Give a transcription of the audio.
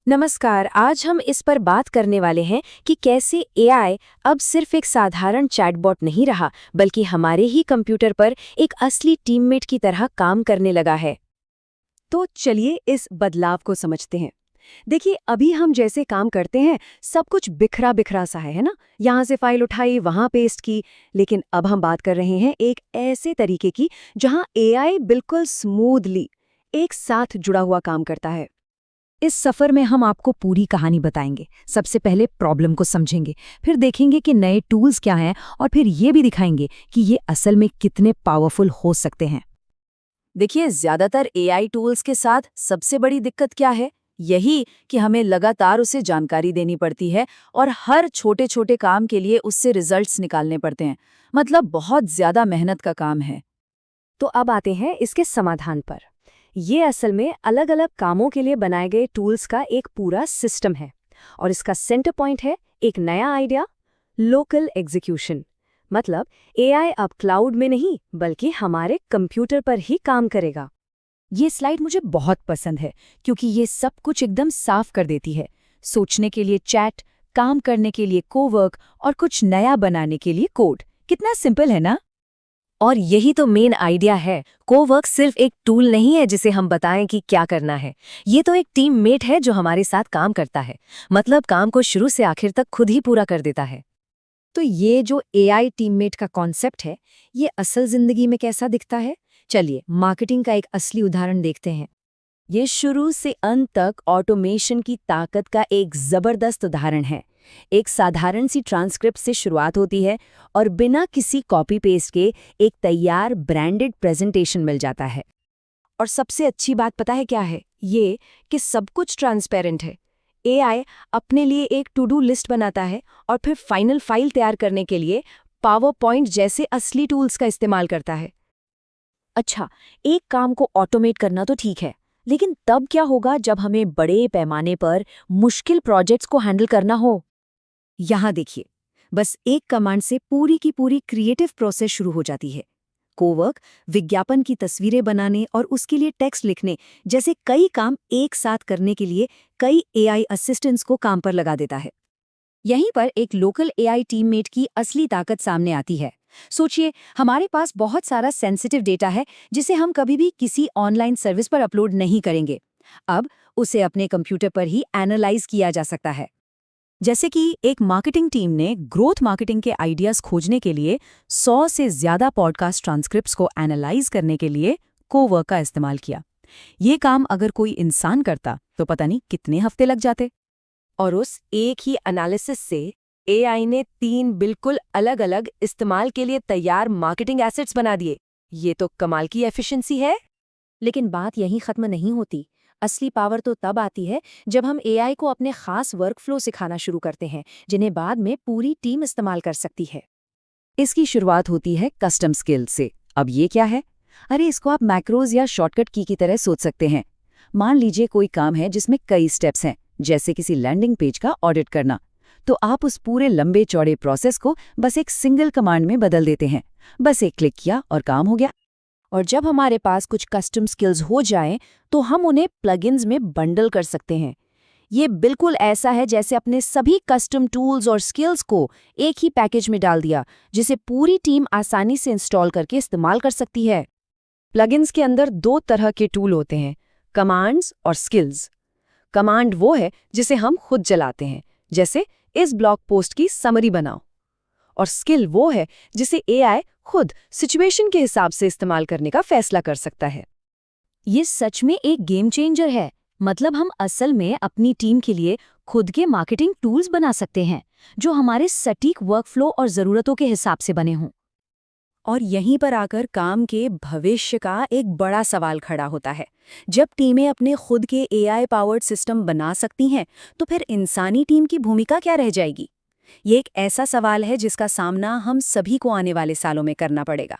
नमस्कार। आज हम इस पर बात करने वाले हैं कि कैसे एआई अब सिर्फ एक साधारण चैटबॉट नहीं रहा, बल्कि हमारे ही कंप्यूटर पर एक असली टीममेट की तरह काम करने लगा है। तो चलिए इस बदलाव को समझते हैं। देखिए, अभी हम जैसे काम करते हैं सब कुछ बिखरा बिखरा सा है ना। यहाँ से फाइल उठाई, वहाँ पेस्ट की। लेकिन अब हम बात कर रहे हैं एक ऐसे तरीके की जहाँ एआई बिल्कुल स्मूथली एक साथ जुड़ा हुआ काम करता है। इस सफर में हम आपको पूरी कहानी बताएंगे। सबसे पहले प्रॉब्लम को समझेंगे, फिर देखेंगे कि नए टूल्स क्या हैं, और फिर ये भी दिखाएंगे कि ये असल में कितने पावरफुल हो सकते हैं। देखिए, ज्यादातर एआई टूल्स के साथ सबसे बड़ी दिक्कत क्या है? यही कि हमें लगातार उसे जानकारी देनी पड़ती है और हर छोटे छोटे काम के लिए उससे रिजल्ट्स निकालने पड़ते हैं। मतलब बहुत ज्यादा मेहनत का काम है। तो अब आते हैं इसके समाधान पर। ये असल में अलग अलग कामों के लिए बनाए गए टूल्स का एक पूरा सिस्टम है, और इसका सेंटर पॉइंट है एक नया आइडिया, लोकल एग्जीक्यूशन। मतलब एआई अब क्लाउड में नहीं, बल्कि हमारे कंप्यूटर पर ही काम करेगा। ये स्लाइड मुझे बहुत पसंद है क्योंकि ये सब कुछ एकदम साफ कर देती है। सोचने के लिए चैट, काम करने के लिए कोवर्क और कुछ नया बनाने के लिए कोड। कितना सिंपल है ना। और यही तो मेन आइडिया है। कोवर्क सिर्फ एक टूल नहीं है जिसे हम बताएं कि क्या करना है। ये तो एक टीम मेट है जो हमारे साथ काम करता है। मतलब काम को शुरू से आखिर तक खुद ही पूरा कर देता है। तो ये जो एआई टीममेट का कॉन्सेप्ट है, ये असल जिंदगी में कैसा दिखता है? चलिए मार्केटिंग का एक असली उदाहरण देखते हैं। ये शुरू से अंत तक ऑटोमेशन की ताकत का एक जबरदस्त उदाहरण है। एक साधारण सी ट्रांसक्रिप्ट से शुरुआत होती है और बिना किसी कॉपी पेस्ट के एक तैयार ब्रांडेड प्रेजेंटेशन मिल जाता है। और सबसे अच्छी बात पता है क्या है? ये कि सब कुछ ट्रांसपेरेंट है। एआई अपने लिए एक टू डू लिस्ट बनाता है और फिर फाइनल फाइल तैयार करने के लिए पावर पॉइंट जैसे असली टूल्स का इस्तेमाल करता है। अच्छा, एक काम को ऑटोमेट करना तो ठीक है, लेकिन तब क्या होगा जब हमें बड़े पैमाने पर मुश्किल प्रोजेक्ट्स को हैंडल करना हो? यहाँ देखिए, बस एक कमांड से पूरी की पूरी क्रिएटिव प्रोसेस शुरू हो जाती है। कोवर्क विज्ञापन की तस्वीरें बनाने और उसके लिए टेक्स्ट लिखने जैसे कई काम एक साथ करने के लिए कई एआई असिस्टेंट्स को काम पर लगा देता है। यहीं पर एक लोकल एआई टीममेट की असली ताकत सामने आती है। सोचिए, हमारे पास बहुत सारा सेंसिटिव डेटा है जिसे हम कभी भी किसी ऑनलाइन सर्विस पर अपलोड नहीं करेंगे। अब उसे अपने कंप्यूटर पर ही एनालाइज किया जा सकता है। जैसे कि एक मार्केटिंग टीम ने ग्रोथ मार्केटिंग के आइडियाज खोजने के लिए 100 से ज्यादा पॉडकास्ट ट्रांसक्रिप्ट्स को एनालाइज करने के लिए कोवर्क का इस्तेमाल किया। ये काम अगर कोई इंसान करता तो पता नहीं कितने हफ्ते लग जाते। और उस एक ही एनालिसिस से एआई ने 3 बिल्कुल अलग अलग इस्तेमाल के लिए तैयार मार्केटिंग एसेट्स बना दिए। ये तो कमाल की एफिशिएंसी है। लेकिन बात यहीं खत्म नहीं होती। असली पावर तो तब आती है जब हम एआई को अपने खास वर्कफ्लो सिखाना शुरू करते हैं, जिन्हें बाद में पूरी टीम इस्तेमाल कर सकती है। इसकी शुरुआत होती है कस्टम स्किल से। अब ये क्या है? अरे, इसको आप मैक्रोज या शॉर्टकट की तरह सोच सकते हैं। मान लीजिए कोई काम है जिसमें कई स्टेप्स हैं, जैसे किसी लैंडिंग पेज का ऑडिट करना। तो आप उस पूरे लंबे चौड़े प्रोसेस को बस एक सिंगल कमांड में बदल देते हैं। बस एक क्लिक किया और काम हो गया। और जब हमारे पास कुछ कस्टम स्किल्स हो जाएं, तो हम उन्हें प्लगइन्स में बंडल कर सकते हैं। ये बिल्कुल ऐसा है जैसे अपने सभी कस्टम टूल्स और स्किल्स को एक ही पैकेज में डाल दिया, जिसे पूरी टीम आसानी से इंस्टॉल करके इस्तेमाल कर सकती है। प्लगइन्स के अंदर 2 तरह के टूल होते हैं, कमांड्स और स्किल्स। कमांड वो है जिसे हम खुद चलाते हैं, जैसे इस ब्लॉग पोस्ट की समरी बनाओ। और स्किल वो है जिसे एआई खुद सिचुएशन के हिसाब से इस्तेमाल करने का फैसला कर सकता है। ये सच में एक गेम चेंजर है। मतलब हम असल में अपनी टीम के लिए खुद के मार्केटिंग टूल्स बना सकते हैं, जो हमारे सटीक वर्कफ्लो और ज़रूरतों के हिसाब से बने हों। और यहीं पर आकर काम के भविष्य का एक बड़ा सवाल खड़ा होता है। जब टीमें अपने खुद के एआई पावर्ड सिस्टम बना सकती हैं, तो फिर इंसानी टीम की भूमिका क्या रह जाएगी? ये एक ऐसा सवाल है जिसका सामना हम सभी को आने वाले सालों में करना पड़ेगा।